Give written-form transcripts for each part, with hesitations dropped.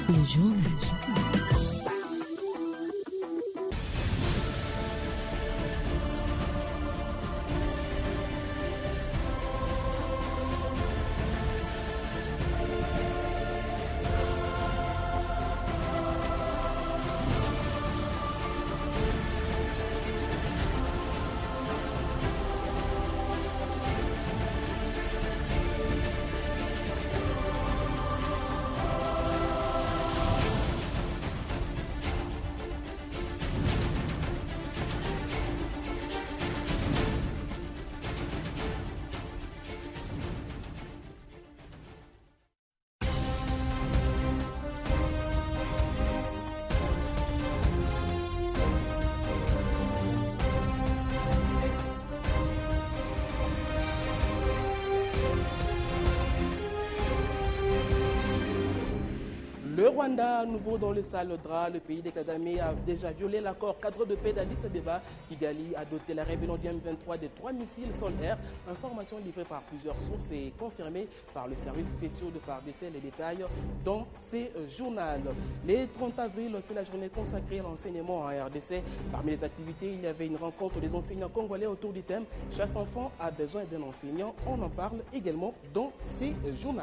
Le journal. Le Rwanda, à nouveau dans le sale drap, le pays des Kagame a déjà violé l'accord cadre de paix d'Addis Abeba. Kigali a doté la rébellion du M23 de 3 missiles sol-air. Information livrée par plusieurs sources et confirmée par le service spécial de FARDC. Les détails dans ces journaux. Les 30 avril, c'est la journée consacrée à l'enseignement en RDC. Parmi les activités, il y avait une rencontre des enseignants congolais autour du thème « Chaque enfant a besoin d'un enseignant ». On en parle également dans ces journaux.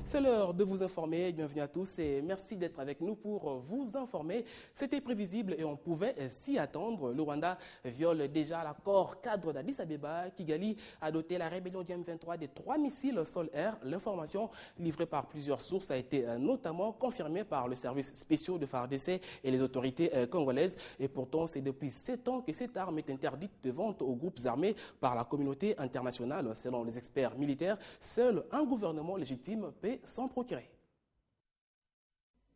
C'est l'heure de vous informer. Bienvenue à tous et merci d'être avec nous pour vous informer. C'était prévisible et on pouvait s'y attendre. Le Rwanda viole déjà l'accord cadre d'Addis Abeba. Kigali a doté la rébellion du M23 de 3 missiles sol-air. L'information livrée par plusieurs sources a été notamment confirmée par le service spécial de FARDC et les autorités congolaises. Et pourtant, c'est depuis 7 ans que cette arme est interdite de vente aux groupes armés par la communauté internationale. Selon les experts militaires, seul un gouvernement légitime peut s'en procurer.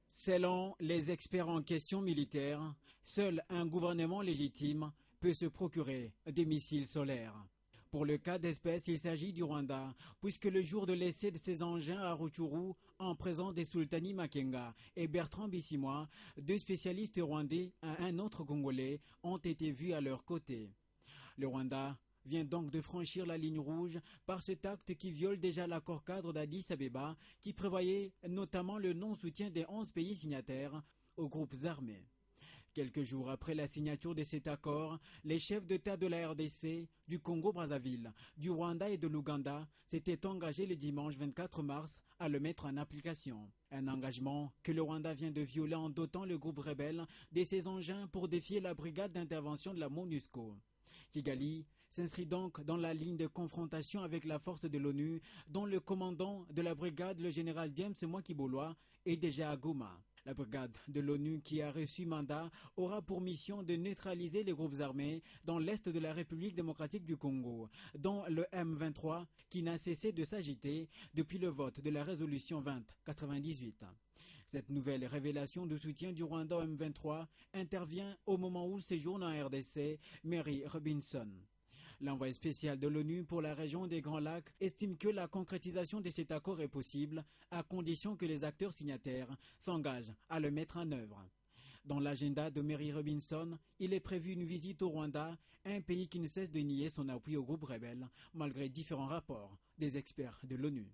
Selon les experts en questions militaires, seul un gouvernement légitime peut se procurer des missiles solaires. Pour le cas d'espèce, il s'agit du Rwanda, puisque le jour de l'essai de ces engins à Rutshuru, en présence des Sultani Makenga et Bertrand Bisimwa, 2 spécialistes rwandais et un autre Congolais ont été vus à leur côté. Le Rwanda vient donc de franchir la ligne rouge par cet acte qui viole déjà l'accord cadre d'Addis Abeba qui prévoyait notamment le non-soutien des 11 pays signataires aux groupes armés. Quelques jours après la signature de cet accord, les chefs d'État de la RDC, du Congo-Brazzaville, du Rwanda et de l'Ouganda s'étaient engagés le dimanche 24 mars à le mettre en application. Un engagement que le Rwanda vient de violer en dotant le groupe rebelle de ses engins pour défier la brigade d'intervention de la MONUSCO. Kigali s'inscrit donc dans la ligne de confrontation avec la force de l'ONU, dont le commandant de la brigade, le général James Mwakiboloa, est déjà à Goma. La brigade de l'ONU qui a reçu mandat aura pour mission de neutraliser les groupes armés dans l'est de la République démocratique du Congo, dont le M23 qui n'a cessé de s'agiter depuis le vote de la résolution 2098. Cette nouvelle révélation de soutien du Rwanda au M23 intervient au moment où séjourne en RDC Mary Robinson. L'envoyé spécial de l'ONU pour la région des Grands Lacs estime que la concrétisation de cet accord est possible à condition que les acteurs signataires s'engagent à le mettre en œuvre. Dans l'agenda de Mary Robinson, il est prévu une visite au Rwanda, un pays qui ne cesse de nier son appui au groupe rebelle malgré différents rapports des experts de l'ONU.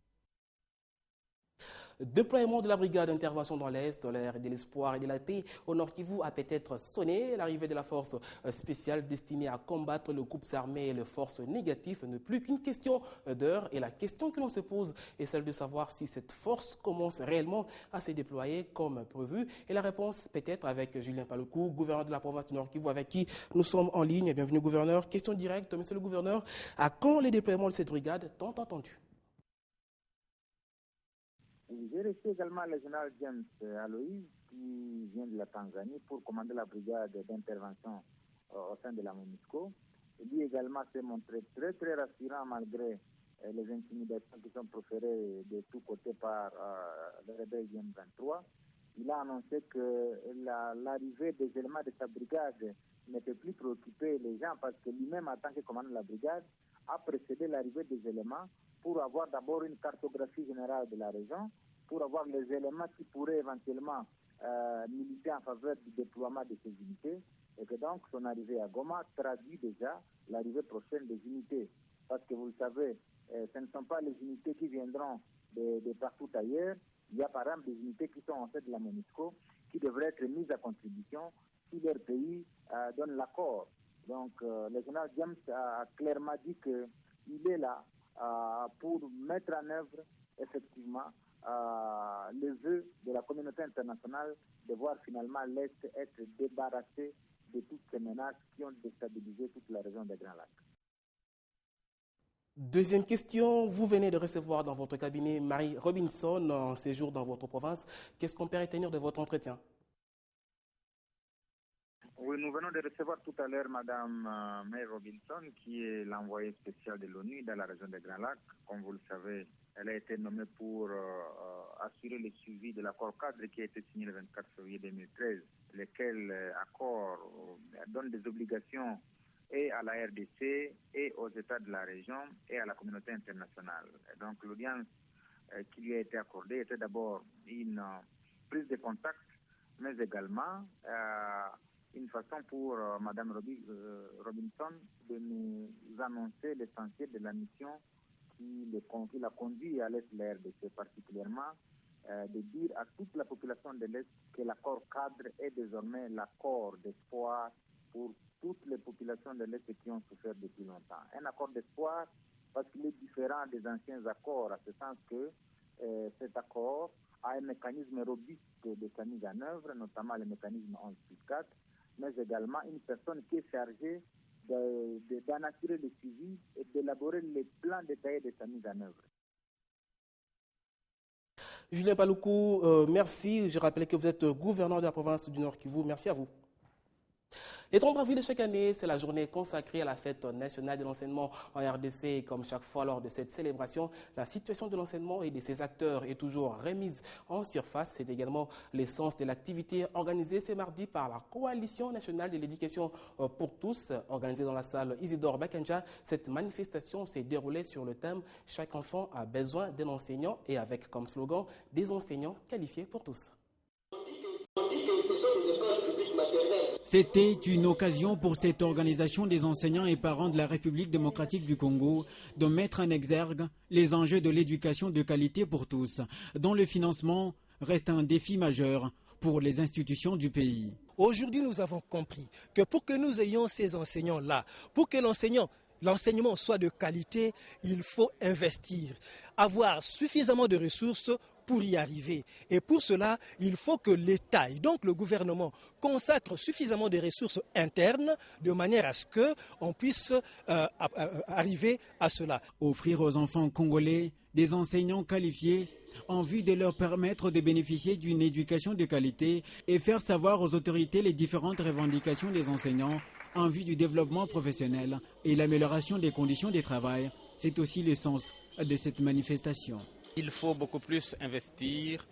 Déploiement de la brigade d'intervention dans l'Est, l'ère de l'espoir et de la paix au Nord Kivu a peut-être sonné. L'arrivée de la force spéciale destinée à combattre le groupe armé et les forces négatives n'est plus qu'une question d'heure. Et la question que l'on se pose est celle de savoir si cette force commence réellement à se déployer comme prévu. Et la réponse peut-être avec Julien Paluku, gouverneur de la province du Nord Kivu, avec qui nous sommes en ligne. Bienvenue gouverneur. Question directe, monsieur le gouverneur, à quand les déploiements de cette brigade tant entendu? J'ai reçu également le général James Aloïs qui vient de la Tanzanie pour commander la brigade d'intervention au sein de la MONUSCO. Lui également s'est montré très rassurant malgré les intimidations qui sont proférées de tous côtés par le rebelle M23. Il a annoncé que l'arrivée des éléments de sa brigade ne peut plus préoccuper les gens parce que lui-même, en tant que commandant de la brigade, a précédé l'arrivée des éléments pour avoir d'abord une cartographie générale de la région, pour avoir les éléments qui pourraient éventuellement militer en faveur du déploiement de ces unités, et que donc son arrivée à Goma traduit déjà l'arrivée prochaine des unités. Parce que vous le savez, ce ne sont pas les unités qui viendront de partout ailleurs, il y a par exemple des unités qui sont en tête de la MONUSCO qui devraient être mises à contribution si leur pays donne l'accord. Donc le général James a clairement dit qu'il est là pour mettre en œuvre effectivement les vœux de la communauté internationale de voir finalement l'Est être débarrassé de toutes ces menaces qui ont déstabilisé toute la région des Grands Lacs. Deuxième question, vous venez de recevoir dans votre cabinet Marie Robinson en séjour dans votre province. Qu'est-ce qu'on peut retenir de votre entretien? Oui, nous venons de recevoir tout à l'heure Mme Mary Robinson, qui est l'envoyée spéciale de l'ONU dans la région des Grands Lacs. Comme vous le savez, elle a été nommée pour assurer le suivi de l'accord cadre qui a été signé le 24 février 2013, lequel accord donne des obligations et à la RDC, et aux États de la région, et à la communauté internationale. Et donc l'audience qui lui a été accordée était d'abord une prise de contact, mais également une façon pour Mme Robinson de nous annoncer l'essentiel de la mission qui l'a conduit à l'Est de la RDC, particulièrement de dire à toute la population de l'Est que l'accord cadre est désormais l'accord d'espoir pour toutes les populations de l'Est qui ont souffert depuis longtemps. Un accord d'espoir parce qu'il est différent des anciens accords, à ce sens que cet accord a un mécanisme robuste de sa mise en œuvre, notamment le mécanisme 11+4, mais également une personne qui est chargée d'en assurer le suivi et d'élaborer les plans détaillés de sa mise en œuvre. Julien Paloukou, merci. Je rappelle que vous êtes gouverneur de la province du Nord Kivu. Merci à vous. Le 30 avril de chaque année, c'est la journée consacrée à la fête nationale de l'enseignement en RDC. Et comme chaque fois lors de cette célébration, la situation de l'enseignement et de ses acteurs est toujours remise en surface. C'est également l'essence de l'activité organisée ce mardi par la Coalition nationale de l'éducation pour tous, organisée dans la salle Isidore Bakanja. Cette manifestation s'est déroulée sur le thème « Chaque enfant a besoin d'un enseignant » et avec comme slogan « Des enseignants qualifiés pour tous ». C'était une occasion pour cette organisation des enseignants et parents de la République démocratique du Congo de mettre en exergue les enjeux de l'éducation de qualité pour tous, dont le financement reste un défi majeur pour les institutions du pays. Aujourd'hui, nous avons compris que pour que nous ayons ces enseignants-là, pour que l'enseignement soit de qualité, il faut investir, avoir suffisamment de ressources pour y arriver. Et pour cela, il faut que l'État et donc le gouvernement consacrent suffisamment de ressources internes de manière à ce qu'on puisse arriver à cela. Offrir aux enfants congolais des enseignants qualifiés en vue de leur permettre de bénéficier d'une éducation de qualité et faire savoir aux autorités les différentes revendications des enseignants en vue du développement professionnel et l'amélioration des conditions de travail. C'est aussi le sens de cette manifestation. Il faut beaucoup plus investir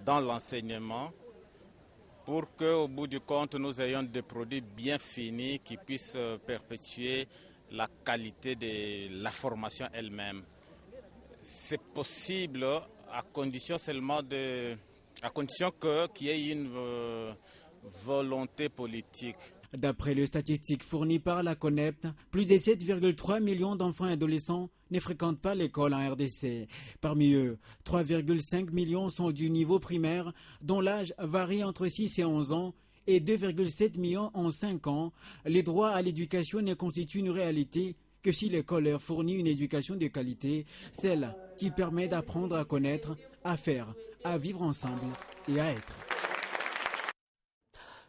dans l'enseignement pour qu'au bout du compte, nous ayons des produits bien finis qui puissent perpétuer la qualité de la formation elle-même. C'est possible à condition seulement qu'il y ait une volonté politique. D'après les statistiques fournies par la CONEP, plus de 7,3 millions d'enfants et adolescents ne fréquentent pas l'école en RDC. Parmi eux, 3,5 millions sont du niveau primaire, dont l'âge varie entre 6 et 11 ans, et 2,7 millions ont 5 ans. Les droits à l'éducation ne constituent une réalité que si l'école leur fournit une éducation de qualité, celle qui permet d'apprendre à connaître, à faire, à vivre ensemble et à être.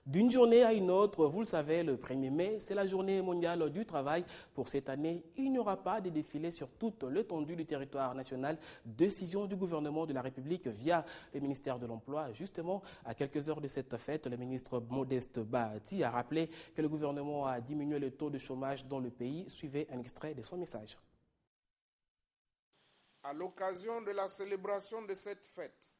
D'une journée à une autre, vous le savez, le 1er mai, c'est la journée mondiale du travail. Pour cette année, il n'y aura pas de défilé sur toute l'étendue du territoire national. Décision du gouvernement de la République via le ministère de l'Emploi. Justement, à quelques heures de cette fête, le ministre Modeste Bahati a rappelé que le gouvernement a diminué le taux de chômage dans le pays. Suivez un extrait de son message. À l'occasion de la célébration de cette fête,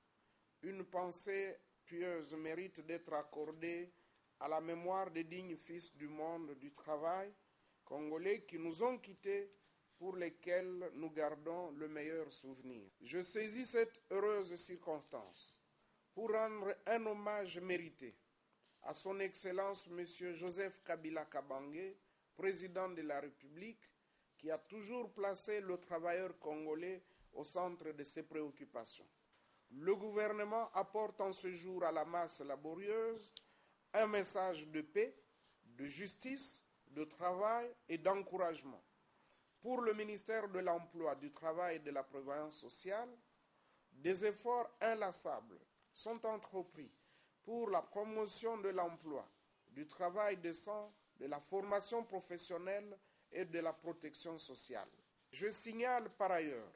une pensée pieuse mérite d'être accordée à la mémoire des dignes fils du monde du travail congolais qui nous ont quittés, pour lesquels nous gardons le meilleur souvenir. Je saisis cette heureuse circonstance pour rendre un hommage mérité à son Excellence M. Joseph Kabila Kabange, président de la République, qui a toujours placé le travailleur congolais au centre de ses préoccupations. Le gouvernement apporte en ce jour à la masse laborieuse un message de paix, de justice, de travail et d'encouragement. Pour le ministère de l'Emploi, du Travail et de la Prévoyance sociale, des efforts inlassables sont entrepris pour la promotion de l'emploi, du travail décent, de la formation professionnelle et de la protection sociale. Je signale par ailleurs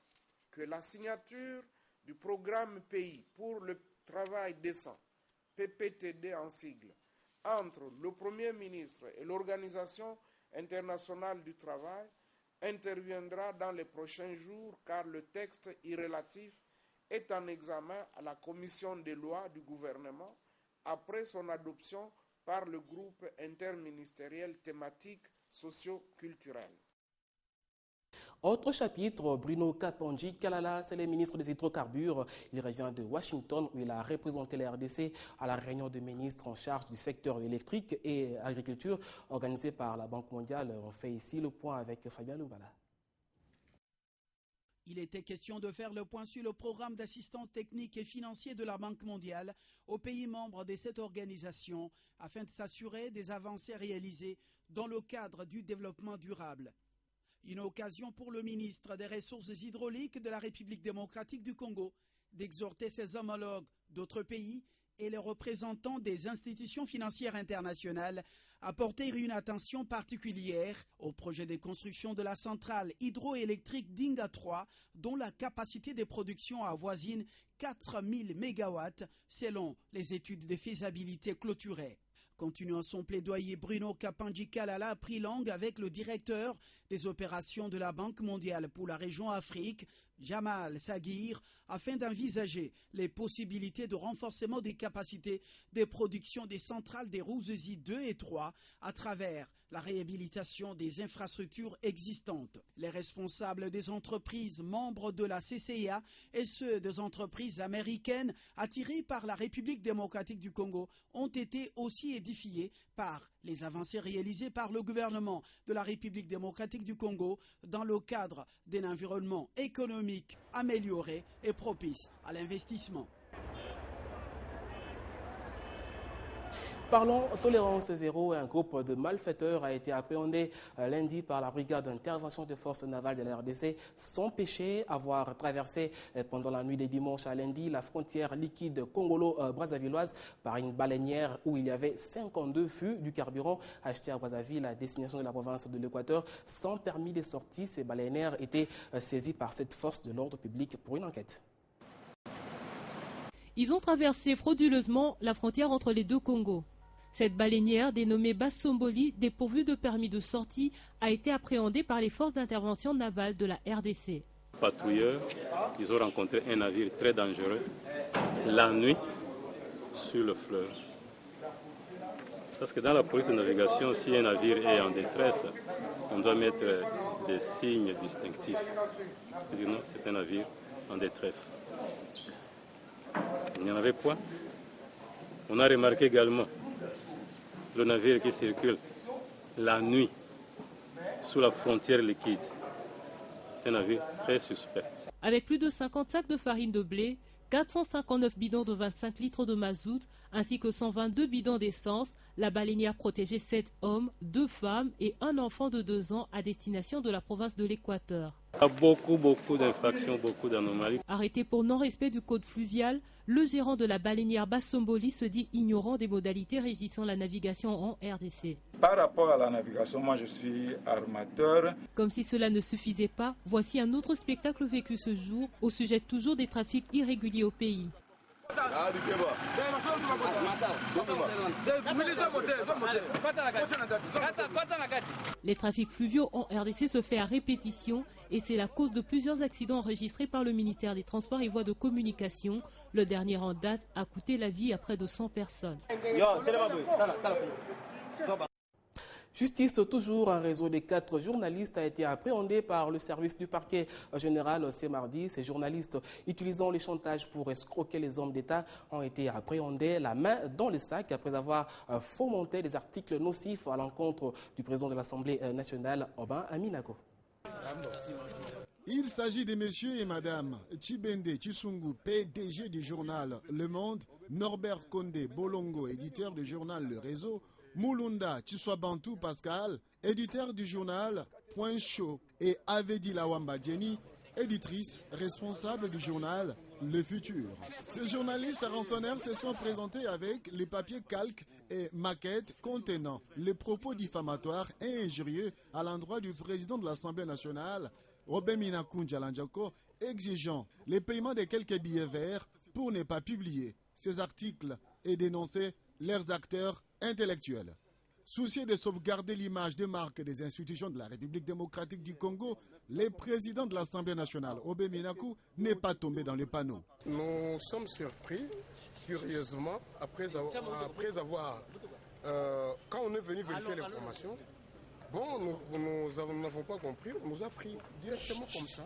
que la signature du programme pays pour le travail décent, PPTD en sigle, entre le Premier ministre et l'Organisation internationale du travail interviendra dans les prochains jours car le texte y relatif est en examen à la commission des lois du gouvernement après son adoption par le groupe interministériel thématique socio-culturel. Autre chapitre, Bruno Kapanji-Kalala, c'est le ministre des Hydrocarbures. Il revient de Washington où il a représenté la RDC à la réunion des ministres en charge du secteur électrique et agriculture organisée par la Banque mondiale. On fait ici le point avec Fabien Lumbala. Il était question de faire le point sur le programme d'assistance technique et financier de la Banque mondiale aux pays membres de cette organisation afin de s'assurer des avancées réalisées dans le cadre du développement durable. Une occasion pour le ministre des Ressources hydrauliques de la République démocratique du Congo d'exhorter ses homologues d'autres pays et les représentants des institutions financières internationales à porter une attention particulière au projet de construction de la centrale hydroélectrique d'Inga 3, dont la capacité de production avoisine 4000 MW selon les études de faisabilité clôturées. Continuant son plaidoyer, Bruno Kapanji-Kalala a pris langue avec le directeur des opérations de la Banque mondiale pour la région Afrique, Jamal Saguir, afin d'envisager les possibilités de renforcement des capacités de production des centrales des Rouzizi 2 et 3 à travers la réhabilitation des infrastructures existantes. Les responsables des entreprises membres de la CCIA et ceux des entreprises américaines attirées par la République démocratique du Congo ont été aussi édifiés par les avancées réalisées par le gouvernement de la République démocratique du Congo dans le cadre d'un environnement économique amélioré et propice à l'investissement. Parlons tolérance zéro. Un groupe de malfaiteurs a été appréhendé lundi par la brigade d'intervention des forces navales de la RDC sans péché avoir traversé pendant la nuit de dimanche à lundi la frontière liquide congolo-brazzavilloise par une baleinière où il y avait 52 fûts du carburant achetés à Brazzaville à destination de la province de l'Équateur. Sans permis de sortie, ces baleinières étaient saisies par cette force de l'ordre public pour une enquête. Ils ont traversé frauduleusement la frontière entre les deux Congos. Cette baleinière, dénommée Bassomboli, dépourvue de permis de sortie, a été appréhendée par les forces d'intervention navale de la RDC. Patrouilleurs, ils ont rencontré un navire très dangereux la nuit sur le fleuve. Parce que dans la police de navigation, si un navire est en détresse, on doit mettre des signes distinctifs. Non, c'est un navire en détresse. Il n'y en avait point. On a remarqué également le navire qui circule la nuit sous la frontière liquide. C'est un navire très suspect. Avec plus de 50 sacs de farine de blé, 459 bidons de 25 litres de mazout ainsi que 122 bidons d'essence, la baleinière protégeait 7 hommes, 2 femmes et un enfant de 2 ans à destination de la province de l'Équateur. Il y a beaucoup d'infractions, beaucoup d'anomalies. Arrêté pour non-respect du code fluvial, le gérant de la baleinière Bassomboli se dit ignorant des modalités régissant la navigation en RDC. Par rapport à la navigation, moi je suis armateur. Comme si cela ne suffisait pas, voici un autre spectacle vécu ce jour au sujet toujours des trafics irréguliers au pays. Les trafics fluviaux en RDC se font à répétition et c'est la cause de plusieurs accidents enregistrés par le ministère des Transports et Voies de Communication. Le dernier en date a coûté la vie à près de 100 personnes. Justice, toujours un réseau de 4 journalistes a été appréhendé par le service du parquet général ce mardi. Ces journalistes, utilisant les chantages pour escroquer les hommes d'État, ont été appréhendés la main dans les sacs après avoir fomenté des articles nocifs à l'encontre du président de l'Assemblée nationale, Aubin Aminago. Il s'agit de messieurs et madame Chibende Chisungu, PDG du journal Le Monde, Norbert Condé Bolongo, éditeur du journal Le Réseau, Mulunda Chiswabantu Pascal, éditeur du journal Point Chaud, et Avedi Lawamba Jenny, éditrice responsable du journal Le Futur. Ces journalistes rançonnaires se sont présentés avec les papiers calques et maquettes contenant les propos diffamatoires et injurieux à l'endroit du président de l'Assemblée nationale, Robert Minakunja Lanjako, exigeant le paiement de quelques billets verts pour ne pas publier ces articles et dénoncer leurs acteurs intellectuels. Soucieux de sauvegarder l'image de marque des institutions de la République démocratique du Congo, le président de l'Assemblée nationale, Robert Minaku, n'est pas tombé dans le panneau. Nous sommes surpris, curieusement, après avoir quand on est venu vérifier l'information, nous n'avons pas compris, on nous a pris directement comme ça.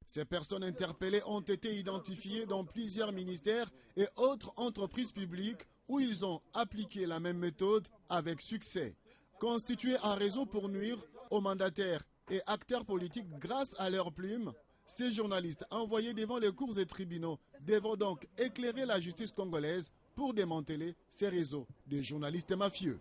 Ces personnes interpellées ont été identifiées dans plusieurs ministères et autres entreprises publiques où ils ont appliqué la même méthode avec succès. Constitués en réseau pour nuire aux mandataires et acteurs politiques grâce à leurs plumes, ces journalistes envoyés devant les cours et tribunaux devront donc éclairer la justice congolaise pour démanteler ces réseaux de journalistes mafieux.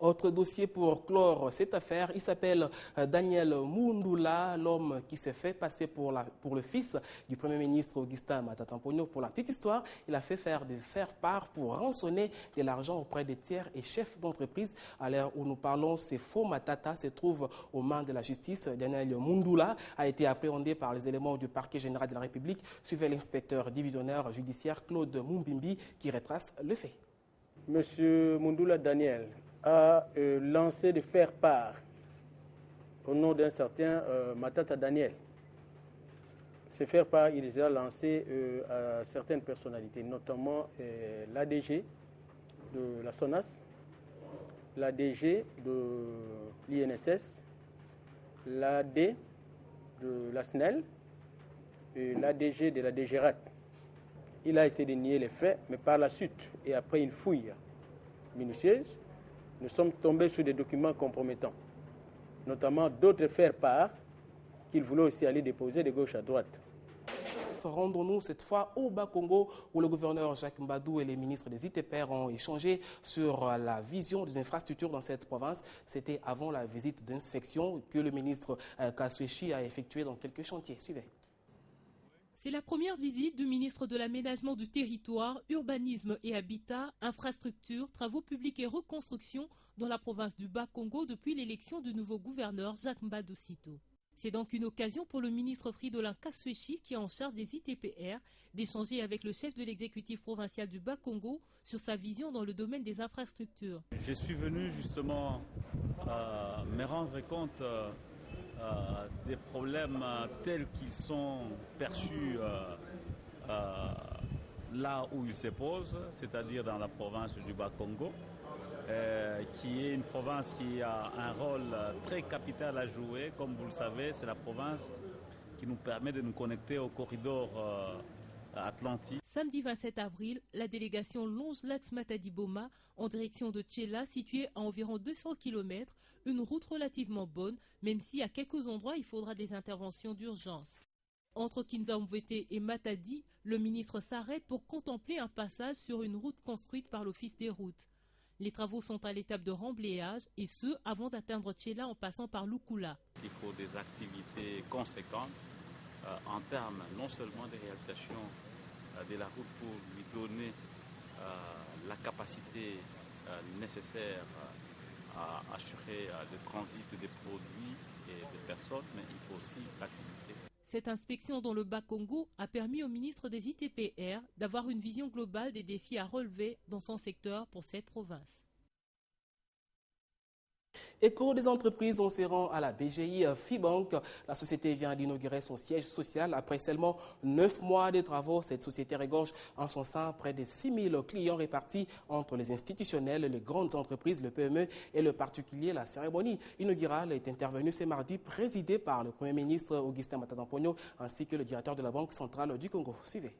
Autre dossier pour clore cette affaire, il s'appelle Daniel Mundula, l'homme qui s'est fait passer pour le fils du Premier ministre Augustin Matata Ponyo. Pour la petite histoire, il a fait faire part pour rançonner de l'argent auprès des tiers et chefs d'entreprise. À l'heure où nous parlons, ces faux Matata se trouvent aux mains de la justice. Daniel Mundula a été appréhendé par les éléments du parquet général de la République, suivait l'inspecteur divisionnaire judiciaire Claude Mumbimbi qui retrace le fait. Monsieur Mundula Daniel a lancé de faire part au nom d'un certain Matata Daniel. Ces faire part, il les a lancés à certaines personnalités, notamment l'ADG de la SONAS, l'ADG de l'INSS, l'AD de la SNEL et l'ADG de la DGRAT. Il a essayé de nier les faits, mais par la suite, et après une fouille minutieuse, nous sommes tombés sur des documents compromettants, notamment d'autres faire part qu'il voulait aussi aller déposer de gauche à droite. Rendons-nous cette fois au Bas-Congo où le gouverneur Jacques Mbadou et les ministres des ITPR ont échangé sur la vision des infrastructures dans cette province. C'était avant la visite d'inspection que le ministre Kaswechi a effectuée dans quelques chantiers. Suivez. C'est la première visite du ministre de l'Aménagement du Territoire, Urbanisme et Habitat, Infrastructures, Travaux publics et Reconstruction dans la province du Bas-Congo depuis l'élection du nouveau gouverneur Jacques Mbadou Cito. C'est donc une occasion pour le ministre Fridolin Kaswechi, qui est en charge des ITPR, d'échanger avec le chef de l'exécutif provincial du Bas-Congo sur sa vision dans le domaine des infrastructures. Je suis venu justement me rendre compte des problèmes tels qu'ils sont perçus là où ils se posent, c'est-à-dire dans la province du Bas-Congo, qui est une province qui a un rôle très capital à jouer. Comme vous le savez, c'est la province qui nous permet de nous connecter au corridor atlantique. Samedi 27 avril, la délégation longe l'axe Matadi-Boma en direction de Tchela, située à environ 200 km, une route relativement bonne, même si à quelques endroits il faudra des interventions d'urgence. Entre Kinzamvete et Matadi, le ministre s'arrête pour contempler un passage sur une route construite par l'Office des routes. Les travaux sont à l'étape de remblayage, et ce, avant d'atteindre Tchela en passant par Lukula. Il faut des activités conséquentes en termes non seulement de réhabilitation de la route pour lui donner la capacité nécessaire à assurer le transit des produits et des personnes, mais il faut aussi l'activité. Cette inspection dans le Bas-Congo a permis au ministre des ITPR d'avoir une vision globale des défis à relever dans son secteur pour cette province. Écho des entreprises, on se rend à la BGI Fibank. La société vient d'inaugurer son siège social. Après seulement 9 mois de travaux, cette société regorge en son sein près de 6 000 clients répartis entre les institutionnels, les grandes entreprises, le PME et le particulier. La cérémonie inaugurale est intervenue ce mardi, présidée par le Premier ministre Augustin Matata Ponyo ainsi que le directeur de la Banque centrale du Congo. Suivez.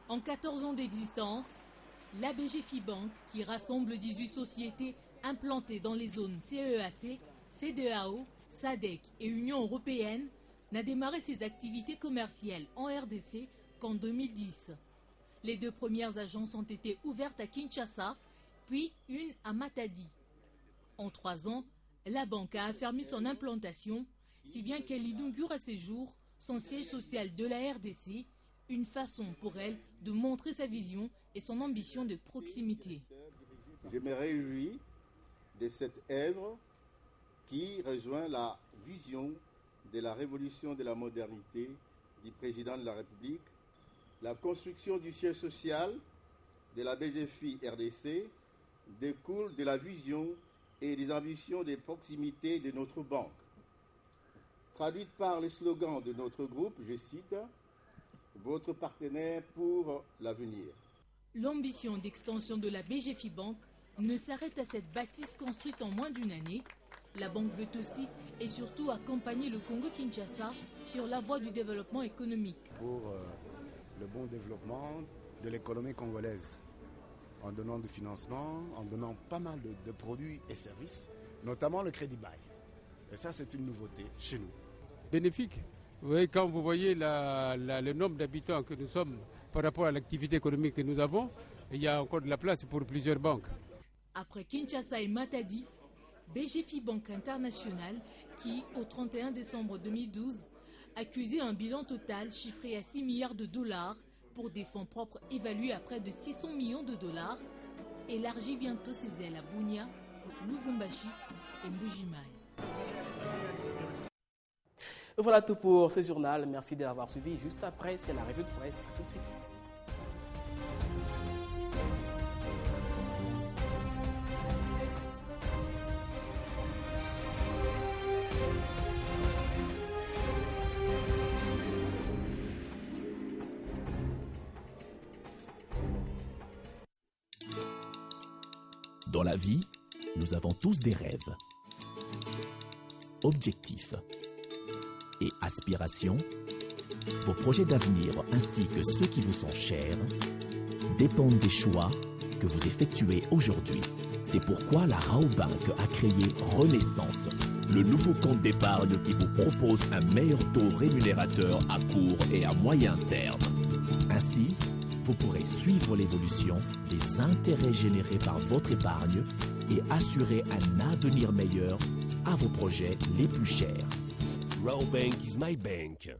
En 14 ans d'existence, la BGI Fibank, qui rassemble 18 sociétés implantées dans les zones CEAC, CEDEAO SADC et Union européenne, n'a démarré ses activités commerciales en RDC qu'en 2010. Les 2 premières agences ont été ouvertes à Kinshasa, puis une à Matadi. En 3 ans, la banque a affermi son implantation, si bien qu'elle inaugure à ses jours son siège social de la RDC, une façon pour elle de montrer sa vision et son ambition de proximité. Je me réjouis de cette œuvre qui rejoint la vision de la révolution de la modernité du président de la République. La construction du siège social de la BGFI RDC découle de la vision et des ambitions de proximité de notre banque. Traduite par le slogan de notre groupe, je cite, « Votre partenaire pour l'avenir ». L'ambition d'extension de la BGFI Bank ne s'arrête à cette bâtisse construite en moins d'1 année. La banque veut aussi et surtout accompagner le Congo-Kinshasa sur la voie du développement économique. Pour le bon développement de l'économie congolaise, en donnant du financement, en donnant pas mal de produits et services, notamment le crédit bail. Et ça, c'est une nouveauté chez nous. Bénéfique. Vous voyez, quand vous voyez le nombre d'habitants que nous sommes par rapport à l'activité économique que nous avons, il y a encore de la place pour plusieurs banques. Après Kinshasa et Matadi, BGFI Bank International, qui, au 31 décembre 2012, accusait un bilan total chiffré à 6 milliards de dollars pour des fonds propres évalués à près de 600 millions de dollars, élargit bientôt ses ailes à Bunia, Lubumbashi et Mbujimaï. Voilà tout pour ce journal. Merci d'avoir suivi. Juste après, c'est la revue de presse. À tout de suite. Dans la vie, nous avons tous des rêves, objectifs et aspirations. Vos projets d'avenir ainsi que ceux qui vous sont chers dépendent des choix que vous effectuez aujourd'hui. C'est pourquoi la Raobank a créé Renaissance, le nouveau compte d'épargne qui vous propose un meilleur taux rémunérateur à court et à moyen terme. Ainsi, vous pourrez suivre l'évolution des intérêts générés par votre épargne et assurer un avenir meilleur à vos projets les plus chers. Raobank is my bank.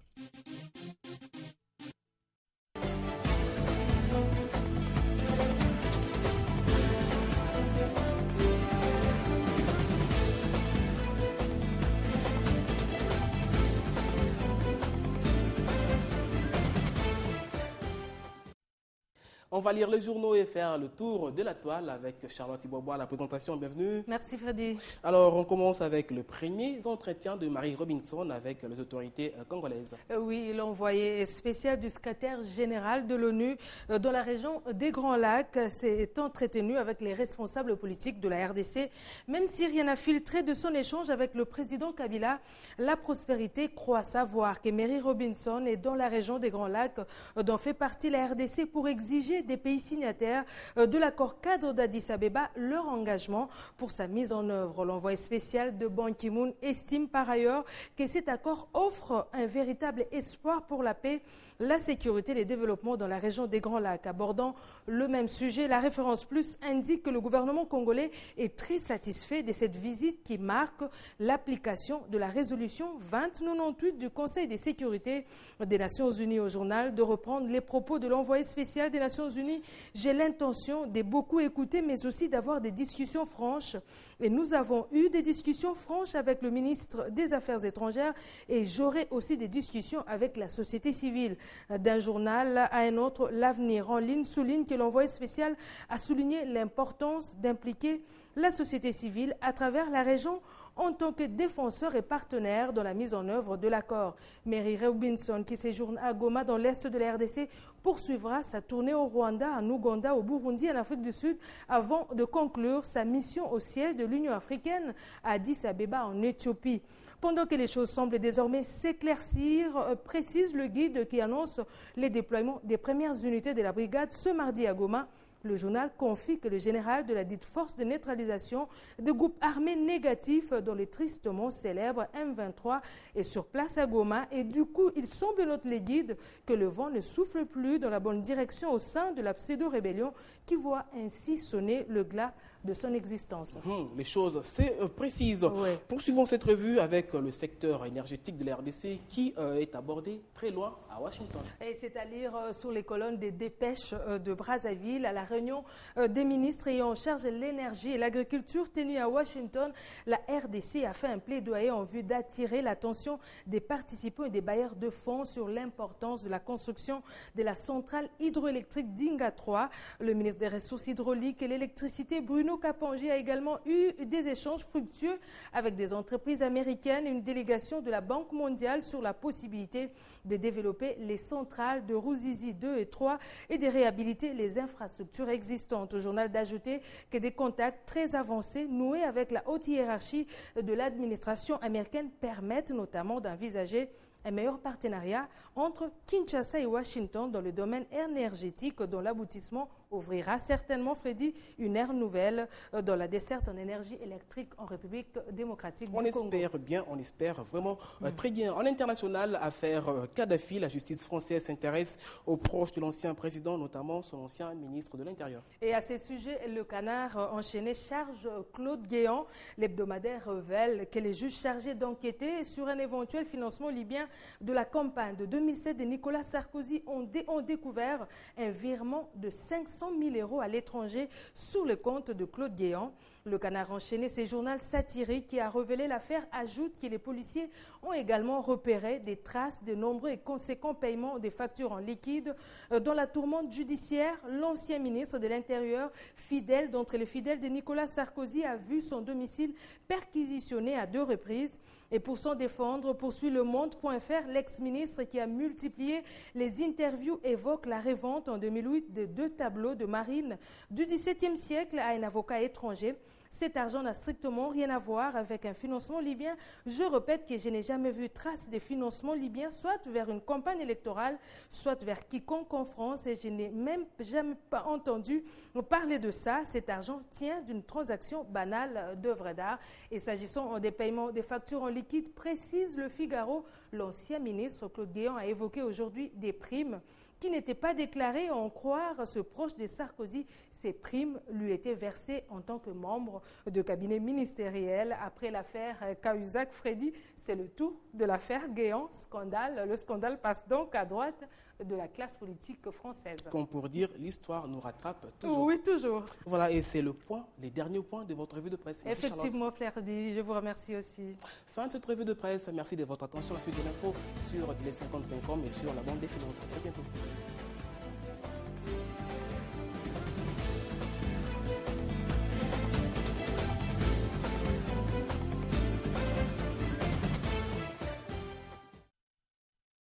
On va lire les journaux et faire le tour de la toile avec Charlotte Ibobois à la présentation. Bienvenue. Merci Freddy. Alors, on commence avec le premier entretien de Marie Robinson avec les autorités congolaises. Oui, l'envoyé spécial du secrétaire général de l'ONU dans la région des Grands Lacs s'est entretenu avec les responsables politiques de la RDC. Même si rien n'a filtré de son échange avec le président Kabila, la prospérité croit savoir que Marie Robinson est dans la région des Grands Lacs, dont fait partie la RDC, pour exiger des pays signataires de l'accord cadre d'Addis Abeba leur engagement pour sa mise en œuvre. L'envoyé spécial de Ban Ki-moon estime par ailleurs que cet accord offre un véritable espoir pour la paix, la sécurité et le développement dans la région des Grands Lacs. Abordant le même sujet, la référence plus indique que le gouvernement congolais est très satisfait de cette visite qui marque l'application de la résolution 2098 du Conseil de sécurité des Nations Unies. Au journal de reprendre les propos de l'envoyé spécial des Nations Unies. J'ai l'intention de beaucoup écouter, mais aussi d'avoir des discussions franches. Et nous avons eu des discussions franches avec le ministre des Affaires étrangères et j'aurai aussi des discussions avec la société civile. D'un journal à un autre, l'Avenir en ligne souligne que l'envoyé spécial a souligné l'importance d'impliquer la société civile à travers la région en tant que défenseur et partenaire dans la mise en œuvre de l'accord. Mary Robinson, qui séjourne à Goma dans l'est de la RDC, poursuivra sa tournée au Rwanda, en Ouganda, au Burundi et en Afrique du Sud avant de conclure sa mission au siège de l'Union africaine à Addis Abeba en Éthiopie. Pendant que les choses semblent désormais s'éclaircir, précise le guide qui annonce les déploiements des premières unités de la brigade ce mardi à Goma Le journal confie que le général de la dite force de neutralisation de groupes armés négatifs, dont le tristement célèbre M23, est sur place à Goma. Et du coup, il semble, note les guides, que le vent ne souffle plus dans la bonne direction au sein de la pseudo-rébellion qui voit ainsi sonner le glas de son existence. Les choses, c'est précise. Ouais. Poursuivons cette revue avec le secteur énergétique de la RDC qui est abordé très loin à Washington. Et c'est à lire sur les colonnes des dépêches de Brazzaville. À la réunion des ministres ayant en charge l'énergie et l'agriculture tenue à Washington, la RDC a fait un plaidoyer en vue d'attirer l'attention des participants et des bailleurs de fonds sur l'importance de la construction de la centrale hydroélectrique d'Inga 3. Le ministre des Ressources hydrauliques et l'électricité, Bruno Kapangé, a également eu des échanges fructueux avec des entreprises américaines et une délégation de la Banque mondiale sur la possibilité de développer les centrales de Ruzizi 2 et 3 et de réhabiliter les infrastructures existantes. Au journal d'ajouter que des contacts très avancés noués avec la haute hiérarchie de l'administration américaine permettent notamment d'envisager un meilleur partenariat entre Kinshasa et Washington dans le domaine énergétique, dont l'aboutissement ouvrira certainement, Freddy, une ère nouvelle dans la desserte en énergie électrique en République démocratique du Congo. On espère bien, on espère vraiment très bien. En international, affaire Kadhafi, la justice française s'intéresse aux proches de l'ancien président, notamment son ancien ministre de l'Intérieur. Et à ces sujets, le Canard enchaîné charge Claude Guéant. L'hebdomadaire révèle que les juges chargés d'enquêter sur un éventuel financement libyen de la campagne de 2007 de Nicolas Sarkozy ont découvert un virement de 500 000 € à l'étranger sur le compte de Claude Guéant. Le Canard enchaîné, ce journal satirique qui a révélé l'affaire, ajoute que les policiers ont également repéré des traces de nombreux et conséquents paiements des factures en liquide. Dans la tourmente judiciaire, l'ancien ministre de l'Intérieur, fidèle d'entre les fidèles de Nicolas Sarkozy, a vu son domicile perquisitionné à 2 reprises. Et pour s'en défendre, poursuit Le Monde.fr, l'ex-ministre qui a multiplié les interviews évoque la revente en 2008 de 2 tableaux de marine du XVIIe siècle à un avocat étranger. Cet argent n'a strictement rien à voir avec un financement libyen. Je répète que je n'ai jamais vu trace de financement libyen, soit vers une campagne électorale, soit vers quiconque en France, et je n'ai même jamais pas entendu parler de ça. Cet argent tient d'une transaction banale d'œuvres d'art. Et s'agissant des paiements des factures en liquide, précise Le Figaro, l'ancien ministre Claude Guéant a évoqué aujourd'hui des primes qui n'étaient pas déclarées, à en croire ce proche de Sarkozy. Ces primes lui étaient versées en tant que membre de cabinet ministériel. Après l'affaire Cahuzac, Freddy, c'est le tout de l'affaire Guéant, scandale. Le scandale passe donc à droite de la classe politique française. Comme pour dire, l'histoire nous rattrape toujours. Oui, toujours. Voilà, et c'est le point, les derniers points de votre revue de presse. Merci, effectivement, Flerdy, je vous remercie aussi. Fin de cette revue de presse. Merci de votre attention. La suite de l'info sur télé50.com et sur la bande défilante. À très bientôt.